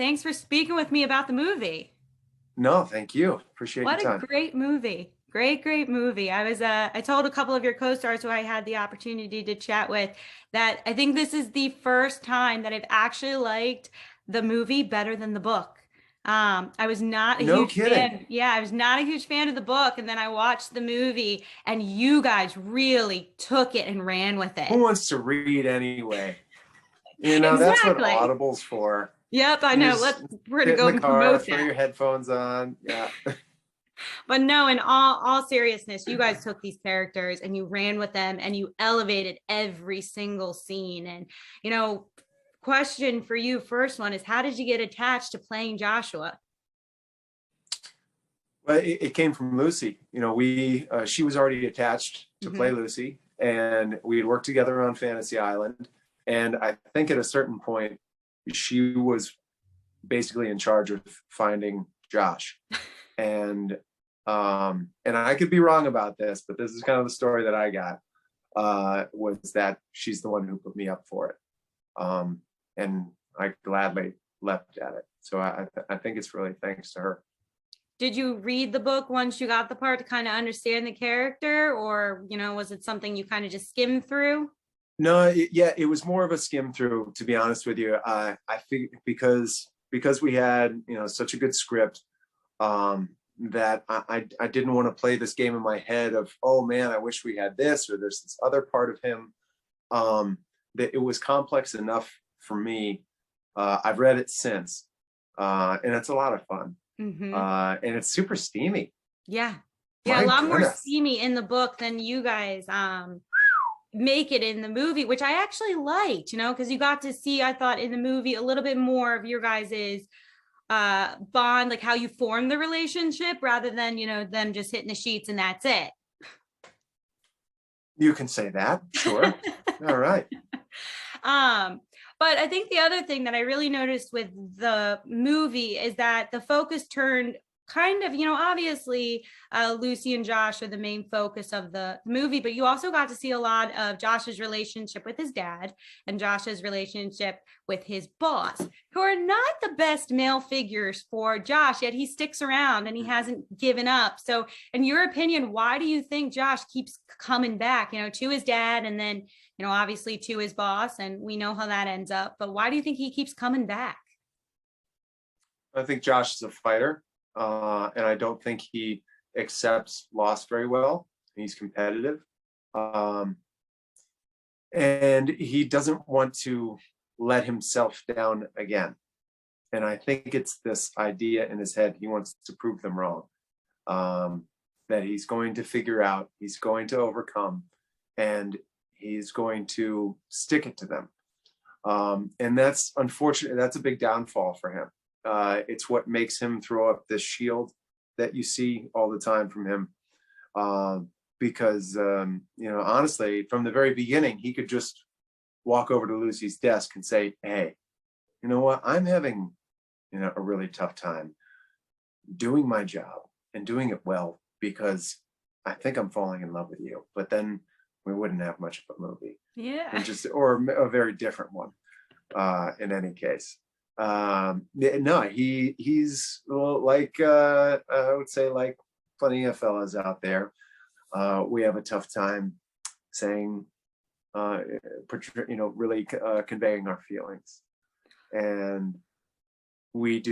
Thanks for speaking with me about the movie. No, thank you. Appreciate your What a time. great movie. Great movie. I told a couple of your co-stars who I had the opportunity to chat with that I think this is the first time that I've actually liked the movie better than the book. I was not a No huge kidding. fan. Yeah, I was not a huge fan of the book. And then I watched the movie and you guys really took it and ran with Who it. wants to read anyway? That's what Exactly. Audible's for. Yep, I You know. just We're gonna sit in go the and car, promote throw that. your headphones on. Yeah. But no, in all seriousness, you guys took these characters and you ran with them and you elevated every single scene. And you know, question for you, first one is how did you get attached to playing Joshua? Well, it came from Lucy. She was already attached to play Hmm. Lucy, and we had worked together on Fantasy Island. And I think at a certain point, she was basically in charge of finding Josh. And I could be wrong about this, but this is kind of the story that I got, was that she's the one who put me up for it. And I gladly leapt at it. So I think it's really thanks to her. Did you read the book once you got the part to kind of understand the character, or was it something you kind of just skimmed through? No, yeah, it was more of a skim through, to be honest with you. I think because we had such a good script, that I didn't want to play this game in my head of, oh man, I wish we had this, or there's this other part of him. That it was complex enough for me. I've read it since, and it's a lot of fun. Hmm. And it's super steamy. Yeah. Yeah, a My lot more goodness. steamy in the book than you guys make it in the movie, which I actually liked, because you got to see, I thought, in the movie a little bit more of your guys's bond, like how you form the relationship rather than, them just hitting the sheets and that's it. You can say that, sure. All right. um but I think the other thing that I really noticed with the movie is that the focus turned kind of, obviously Lucy and Josh are the main focus of the movie, but you also got to see a lot of Josh's relationship with his dad and Josh's relationship with his boss, who are not the best male figures for Josh, yet he sticks around and he hasn't given up. So in your opinion, why do you think Josh keeps coming back, to his dad and then, obviously to his boss, and we know how that ends up, but why do you think he keeps coming back? I think Josh is a fighter, and I don't think he accepts loss very well. He's competitive, um, and he doesn't want to let himself down again. And I think it's this idea in his head, he wants to prove them wrong, that he's going to figure out, he's going to overcome, and he's going to stick it to them. And that's unfortunate. That's a big downfall for him. It's what makes him throw up this shield that you see all the time from him. Because, honestly, from the very beginning, he could just walk over to Lucy's desk and say, hey, you know what? I'm having, a really tough time doing my job and doing it well because I think I'm falling in love with you. But then we wouldn't have much of a movie. Yeah. And or a very different one, in any case. No, he's like, I would say, like plenty of fellas out there. We have a tough time saying, really conveying our feelings, and we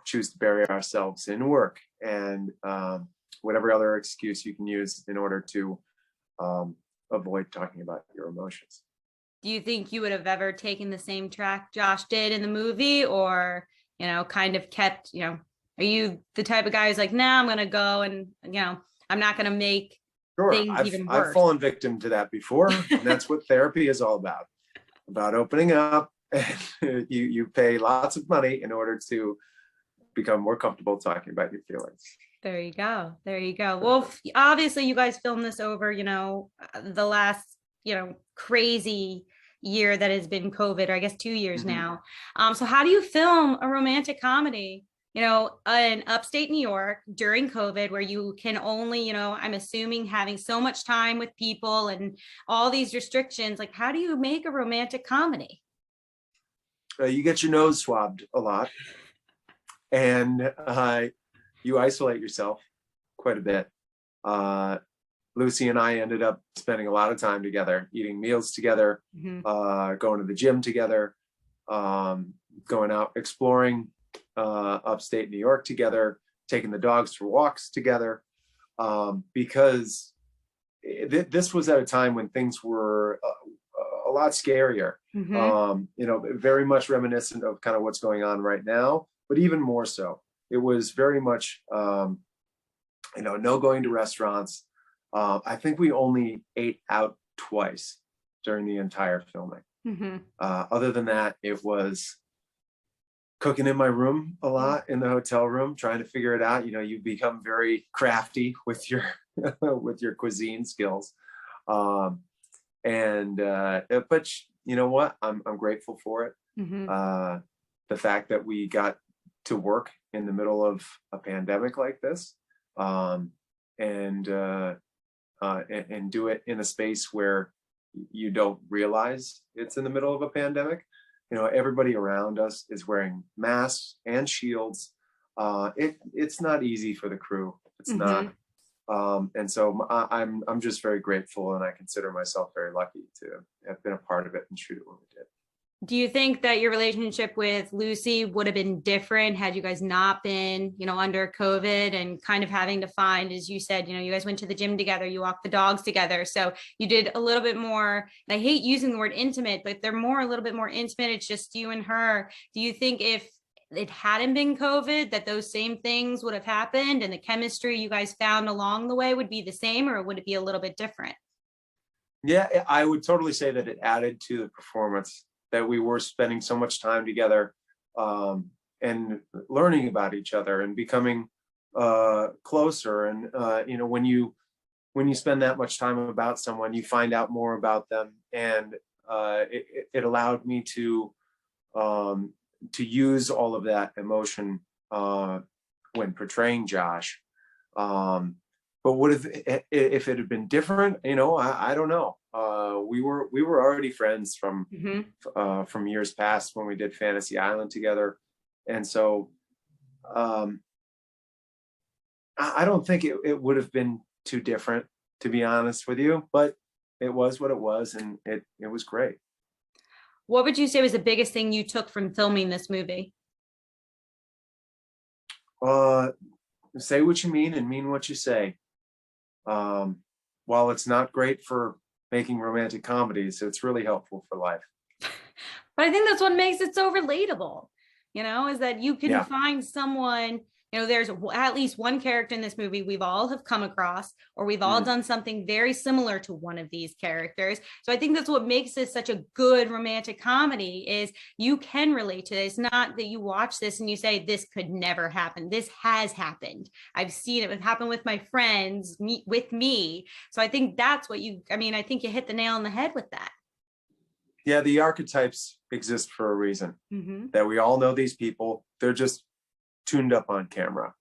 choose to bury ourselves in work and whatever other excuse you can use in order to avoid talking about your emotions. Do you think you would have ever taken the same track Josh did in the movie, or, kind of kept, are you the type of guy who's like, nah, I'm going to go and, I'm not going to make Sure, things even I've worse? fallen victim to that before, and that's what therapy is all about opening up. And you pay lots of money in order to become more comfortable talking about your feelings. There you go. There you go. Well, obviously you guys filmed this over, the last, crazy year that has been COVID, or I guess 2 years now. So how do you film a romantic comedy, in upstate New York during COVID, where you can only, I'm assuming having so much time with people and all these restrictions, like how do you make a romantic comedy? you get your nose swabbed a lot, and you isolate yourself quite a bit. Lucy and I ended up spending a lot of time together, eating meals together, going to the gym together, going out exploring upstate New York together, taking the dogs for walks together, because this was at a time when things were a lot scarier, very much reminiscent of kind of what's going on right now, but even more so. It was very much, no going to restaurants. I think we only ate out twice during the entire filming. Other than that, it was cooking in my room a lot, in the hotel room, trying to figure it out. You become very crafty with your with your cuisine skills. But you know what? I'm grateful for it. The fact that we got to work in the middle of a pandemic like this, and do it in a space where you don't realize it's in the middle of a pandemic. Everybody around us is wearing masks and shields. It's not easy for the crew. It's not. And so I'm just very grateful, and I consider myself very lucky to have been a part of it and shoot it when we did. Do you think that your relationship with Lucy would have been different had you guys not been, under COVID and kind of having to find, as you said, you guys went to the gym together, you walked the dogs together. So you did a little bit more, and I hate using the word intimate, but they're a little bit more intimate. It's just you and her. Do you think if it hadn't been COVID, that those same things would have happened and the chemistry you guys found along the way would be the same, or would it be a little bit different? Yeah, I would totally say that it added to the performance, that we were spending so much time together, and learning about each other and becoming closer. And when you spend that much time about someone, you find out more about them. And it allowed me to use all of that emotion when portraying Josh. But what if it had been different? I don't know. We were already friends from years past when we did Fantasy Island together, and so I don't think it would have been too different, to be honest with you. But it was what it was, and it was great. What would you say was the biggest thing you took from filming this movie? Say what you mean and mean what you say. While it's not great for making romantic comedies, it's really helpful for life. But I think that's what makes it so relatable, is that you can find someone, there's at least one character in this movie we've all have come across, or we've all done something very similar to one of these characters. So I think that's what makes this such a good romantic comedy, is you can relate to it. It's not that you watch this and you say, this could never happen. This has happened. I've seen it happen with my friends, with me. So I think that's what I think you hit the nail on the head with that. Yeah, the archetypes exist for a reason. That we all know these people. They're just tuned up on camera.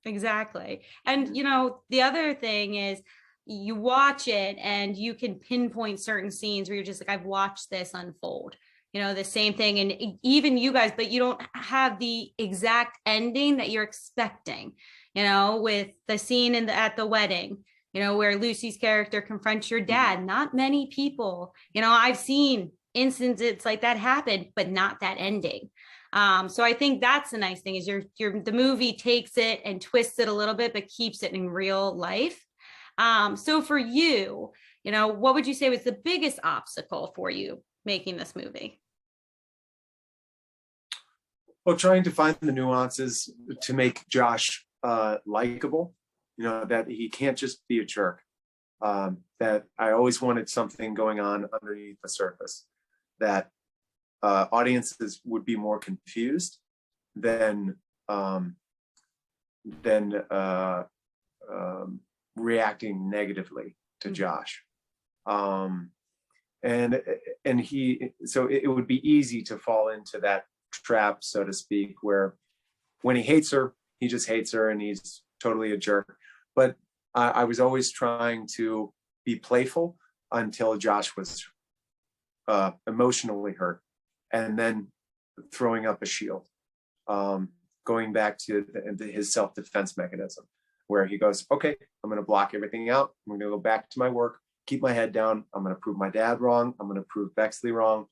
Exactly. And the other thing is, you watch it and you can pinpoint certain scenes where you're just like, I've watched this unfold, the same thing. And even you guys, but you don't have the exact ending that you're expecting, with the scene at the wedding, where Lucy's character confronts your dad. Not many people, I've seen instances like that happen, but not that ending. So I think that's the nice thing, is the movie takes it and twists it a little bit, but keeps it in real life. So for you, what would you say was the biggest obstacle for you making this movie? Well, trying to find the nuances to make Josh likable, that he can't just be a jerk. That I always wanted something going on underneath the surface, that audiences would be more confused than reacting negatively to Josh. And it would be easy to fall into that trap, so to speak, where when he hates her, he just hates her and he's totally a jerk. But I was always trying to be playful until Josh was emotionally hurt. And then throwing up a shield, going back to his self-defense mechanism, where he goes, okay, I'm going to block everything out. I'm going to go back to my work, keep my head down. I'm going to prove my dad wrong. I'm going to prove Bexley wrong.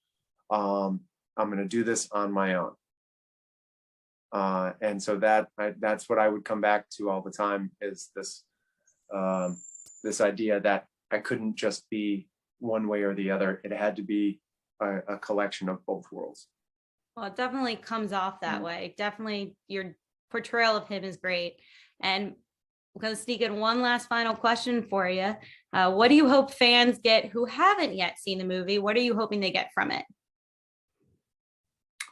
I'm going to do this on my own. And so that's what I would come back to all the time, is this idea that I couldn't just be one way or the other. It had to be a collection of both worlds. Well, it definitely comes off that way. Definitely your portrayal of him is great. And I'm going to sneak in one last final question for you. What do you hope fans get who haven't yet seen the movie? What are you hoping they get from it?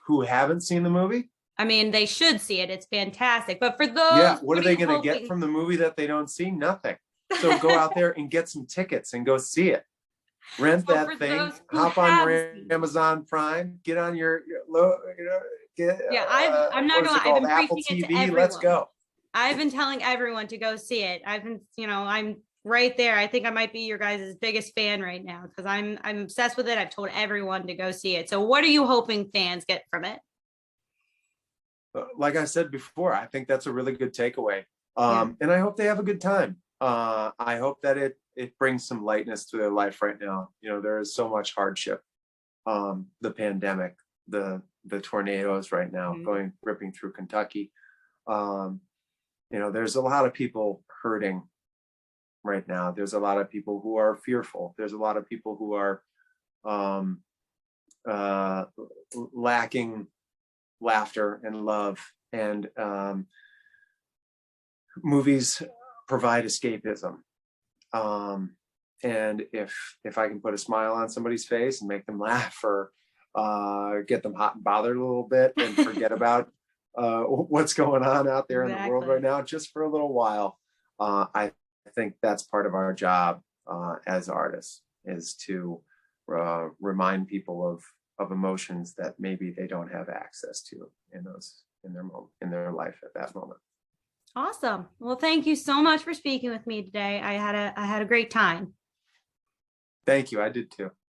Who haven't seen the movie? I mean, they should see it. It's fantastic. But for those, yeah, what are they going to get from the movie that they don't see? Nothing. So go out there and get some tickets and go see it. Rent that thing. Hop on your Amazon Prime. Get on your I'm not going to lie. I've been Apple TV. Let's go. I've been telling everyone to go see it. I've been, I'm right there. I think I might be your guys' biggest fan right now because I'm obsessed with it. I've told everyone to go see it. So what are you hoping fans get from it? Like I said before, I think that's a really good takeaway. And I hope they have a good time. I hope that it brings some lightness to their life right now. There is so much hardship. The pandemic, the tornadoes right now ripping through Kentucky. There's a lot of people hurting right now. There's a lot of people who are fearful. There's a lot of people who are lacking laughter and love, and movies provide escapism. And if I can put a smile on somebody's face and make them laugh, or get them hot and bothered a little bit and forget about what's going on out there in the world right now, just for a little while, I think that's part of our job as artists, is to remind people of emotions that maybe they don't have access to in their life at that moment. Awesome. Well, thank you so much for speaking with me today. I had a great time. Thank you. I did too.